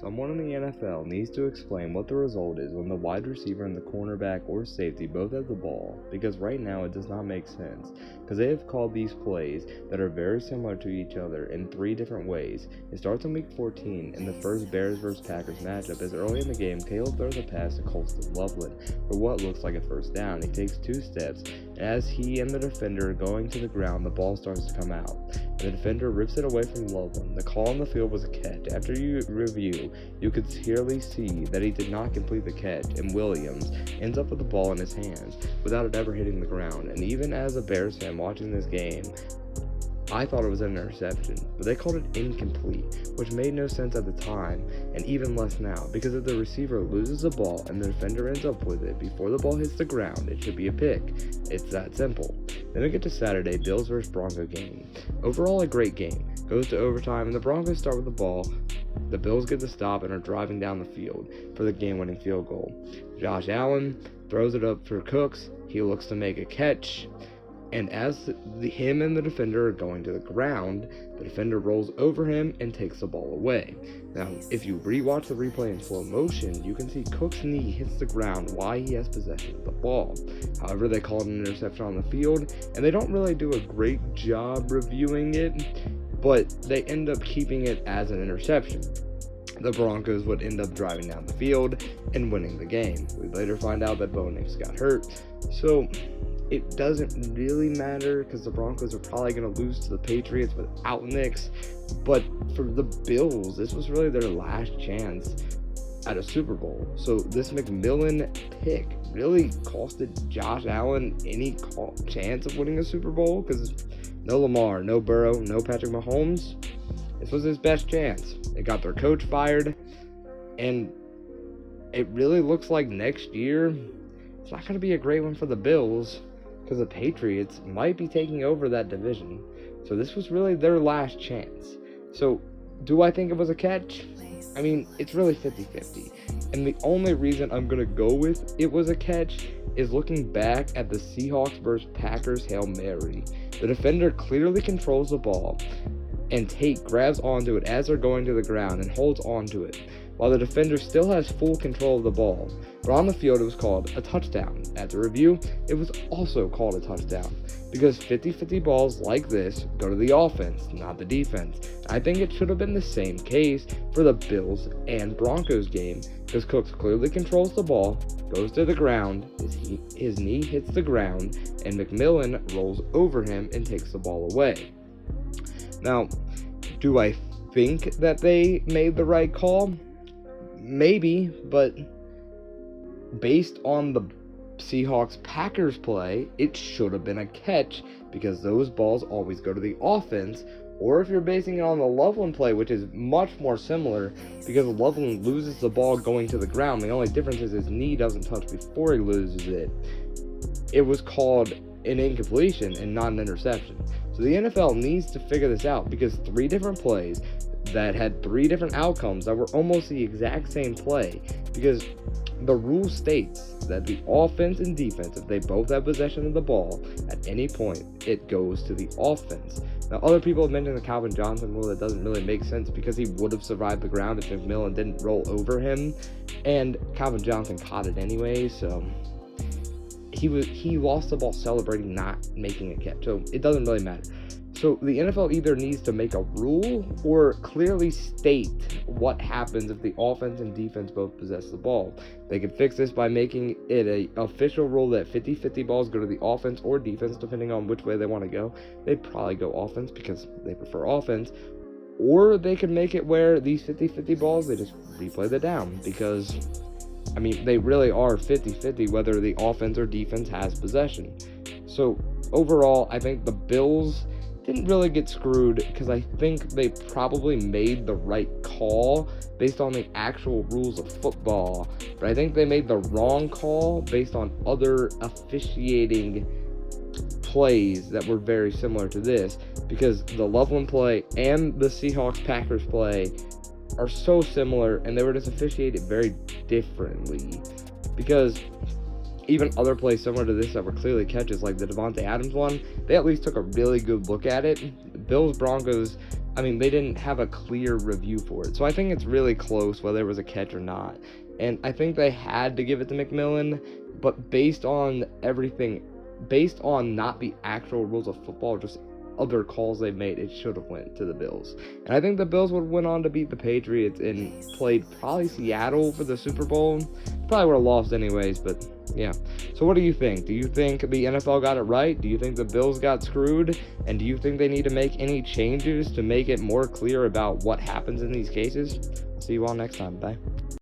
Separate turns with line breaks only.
Someone in the NFL needs to explain what the result is when the wide receiver and the cornerback or safety both have the ball, because right now it does not make sense, because they have called these plays that are very similar to each other in 3 different ways. It starts in week 14 in the first Bears vs. Packers matchup, as early in the game, Caleb throws a pass to Colston Loveland for what looks like a first down. He takes 2 steps, and as he and the defender are going to the ground, the ball starts to come out, and the defender rips it away from Loveland. The call on the field was a catch. After you review, you could clearly see that he did not complete the catch, and Williams ends up with the ball in his hands without it ever hitting the ground. And even as a Bears fan watching this game, I thought it was an interception, but they called it incomplete, which made no sense at the time, and even less now, because if the receiver loses the ball and the defender ends up with it before the ball hits the ground, it should be a pick. It's that simple. Then we get to Saturday, Bills vs. Broncos game. Overall, a great game. Goes to overtime, and the Broncos start with the ball. The Bills get the stop and are driving down the field for the game-winning field goal. Josh Allen throws it up for Cooks. He looks to make a catch, and as him and the defender are going to the ground, the defender rolls over him and takes the ball away. Now, if you rewatch the replay in slow motion, you can see Cook's knee hits the ground while he has possession of the ball. However, they call it an interception on the field, and they don't really do a great job reviewing it, but they end up keeping it as an interception. The Broncos would end up driving down the field and winning the game. We later find out that Bo Nix got hurt, so it doesn't really matter because the Broncos are probably going to lose to the Patriots without Nix. But for the Bills, this was really their last chance at a Super Bowl. So this McMillan pick really costed Josh Allen any chance of winning a Super Bowl, because no Lamar, no Burrow, no Patrick Mahomes. This was his best chance. They got their coach fired, and it really looks like next year it's not going to be a great one for the Bills, because the Patriots might be taking over that division. So this was really their last chance. So do I think it was a catch? I mean, it's really 50-50. And the only reason I'm going to go with it was a catch is looking back at the Seahawks vs. Packers Hail Mary. The defender clearly controls the ball, and Tate grabs onto it as they're going to the ground and holds onto it, while the defender still has full control of the ball. But on the field, it was called a touchdown. At the review, it was also called a touchdown, because 50-50 balls like this go to the offense, not the defense. I think it should have been the same case for the Bills and Broncos game, because Cooks clearly controls the ball, goes to the ground, his knee hits the ground, and McMillan rolls over him and takes the ball away. Now, do I think that they made the right call? Maybe, but based on the Seahawks-Packers play, it should have been a catch, because those balls always go to the offense. Or if you're basing it on the Loveland play, which is much more similar, because Loveland loses the ball going to the ground. The only difference is his knee doesn't touch before he loses it. It was called an incompletion and not an interception. So the NFL needs to figure this out, because 3 different plays that had 3 different outcomes that were almost the exact same play, because the rule states that the offense and defense, if they both have possession of the ball at any point, it goes to the offense. Now, other people have mentioned the Calvin Johnson rule. That doesn't really make sense, because he would have survived the ground if McMillan didn't roll over him, and Calvin Johnson caught it anyway, so he lost the ball celebrating not making a catch, so it doesn't really matter. So the NFL either needs to make a rule or clearly state what happens if the offense and defense both possess the ball. They could fix this by making it an official rule that 50-50 balls go to the offense or defense, depending on which way they want to go. They'd probably go offense because they prefer offense. Or they could make it where these 50-50 balls, they just replay the down, because I mean, they really are 50-50 whether the offense or defense has possession. So overall, I think the Bills didn't really get screwed, because I think they probably made the right call based on the actual rules of football, but I think they made the wrong call based on other officiating plays that were very similar to this, because the Loveland play and the Seahawks-Packers play are so similar, and they were just officiated very differently, because even other plays similar to this that were clearly catches, like the Devontae Adams one, they at least took a really good look at it. Bills-Broncos, they didn't have a clear review for it. So I think it's really close whether it was a catch or not. And I think they had to give it to McMillan, but based on not the actual rules of football, just other calls they made, it should have went to the Bills. And I think the Bills would have went on to beat the Patriots and played probably Seattle for the Super Bowl. Probably would have lost anyways, but yeah. So what do you think? Do you think the NFL got it right? Do you think the Bills got screwed? And do you think they need to make any changes to make it more clear about what happens in these cases? See you all next time. Bye.